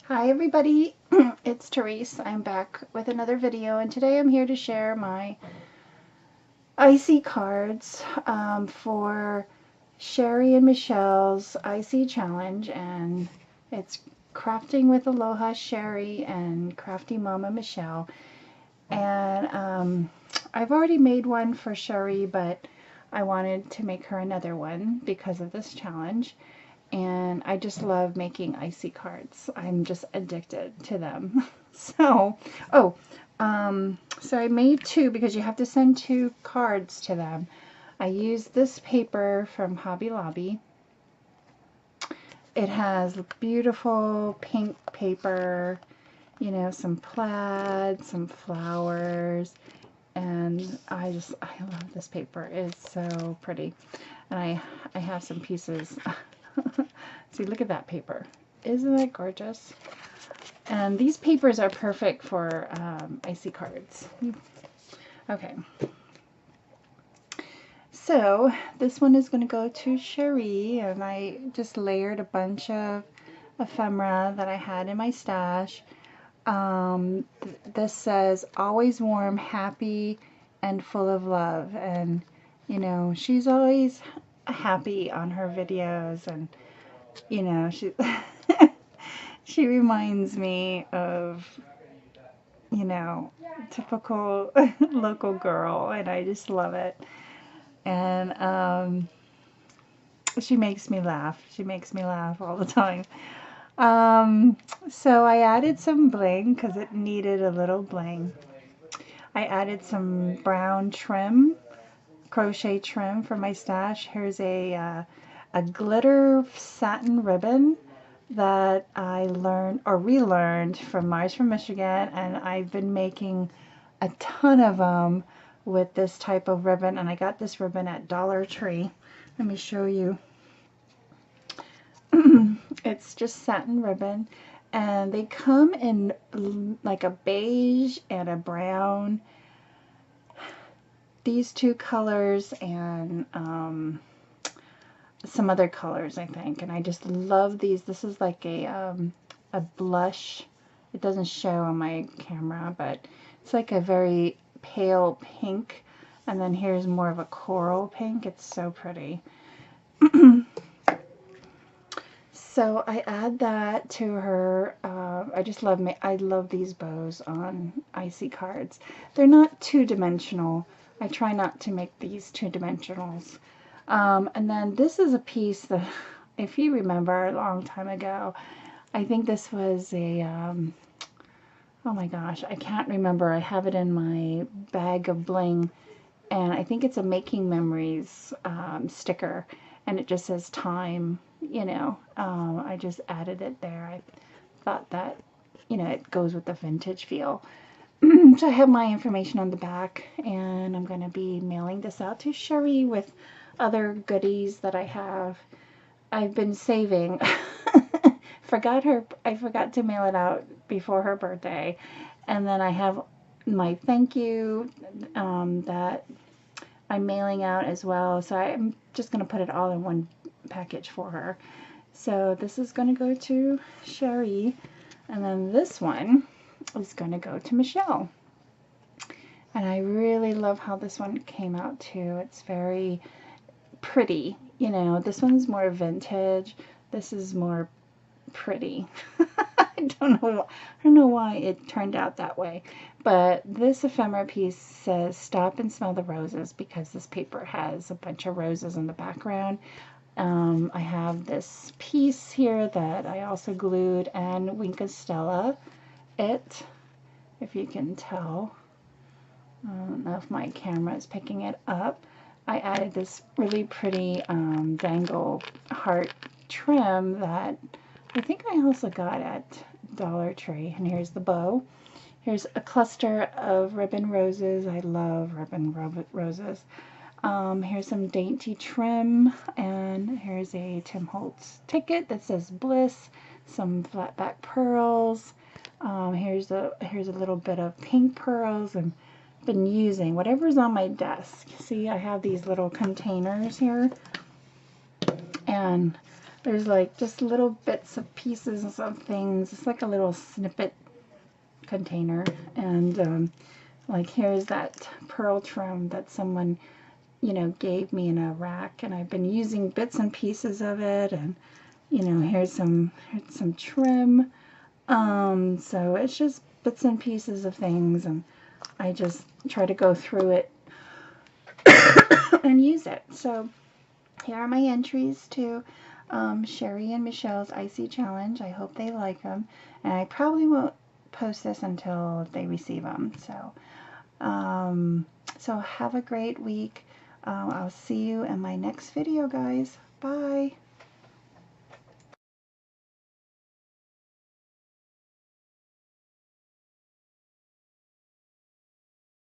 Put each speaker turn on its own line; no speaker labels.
Hi everybody, it's Tereese. I'm back with another video, and today I'm here to share my icy cards for Sherry and Michelle's icy challenge, and it's Crafting with Aloha Sherry and Crafty Mama Michelle. And I've already made one for Sherry, but I wanted to make her another one because of this challenge. And I just love making icy cards. I'm just addicted to them. So, so I made two because you have to send two cards to them. I used this paper from Hobby Lobby. It has beautiful pink paper, you know, some plaid, some flowers, and I love this paper. It's so pretty. And I have some pieces. See, look at that paper. Isn't that gorgeous? And these papers are perfect for icy cards. Okay. So this one is going to go to Cherie, and I just layered a bunch of ephemera that I had in my stash. This says, always warm, happy, and full of love. And, you know, she's always happy on her videos, and, you know, she reminds me of, you know, typical local girl, and I just love it. And she makes me laugh. She makes me laugh all the time. So I added some bling because it needed a little bling. I added some brown trim, crochet trim for my stash. Here's a glitter satin ribbon that I learned or relearned from Mars from Michigan, and I've been making a ton of them with this type of ribbon, and I got this ribbon at Dollar Tree. Let me show you. It's just satin ribbon, and they come in like a beige and a brown. These two colors and some other colors, I think, and I just love these. This is like a blush. It doesn't show on my camera, but it's like a very pale pink, and then here's more of a coral pink. It's so pretty. So I add that to her. I love these bows on icy cards. They're not two-dimensional. I try not to make these two-dimensionals. And then this is a piece that, if you remember a long time ago, I think this was a, oh my gosh, I can't remember. I have it in my bag of bling, and I think it's a Making Memories sticker, and it just says time, you know. I just added it there. I thought that, you know, it goes with the vintage feel. So I have my information on the back, and I'm going to be mailing this out to Sherry with other goodies that I have. I've been saving. I forgot to mail it out before her birthday. And then I have my thank you that I'm mailing out as well. So I'm just going to put it all in one package for her. So this is going to go to Sherry, and then this one is going to go to Michelle. And I really love how this one came out too. It's very pretty. You know, this one's more vintage. This is more pretty. I don't know why it turned out that way. But this ephemera piece says stop and smell the roses, because this paper has a bunch of roses in the background. I have this piece here that I also glued and Wink Stella it, if you can tell. I don't know if my camera is picking it up. I added this really pretty dangle heart trim that I think I also got at Dollar Tree. And here's the bow. Here's a cluster of ribbon roses. I love ribbon roses. Here's some dainty trim, and here's a Tim Holtz ticket that says Bliss, some flat back pearls. Here's a little bit of pink pearls, and I've been using whatever's on my desk. See, I have these little containers here, and there's like just little bits of pieces of things. It's like a little snippet container. And like here's that pearl trim that someone, you know, gave me in a rack, and I've been using bits and pieces of it. And you know, here's some trim. So it's just bits and pieces of things, and I just try to go through it and use it. So here are my entries to Sherry and Michelle's Icy Challenge. I hope they like them, and I probably won't post this until they receive them. So have a great week. I'll see you in my next video, guys. Bye.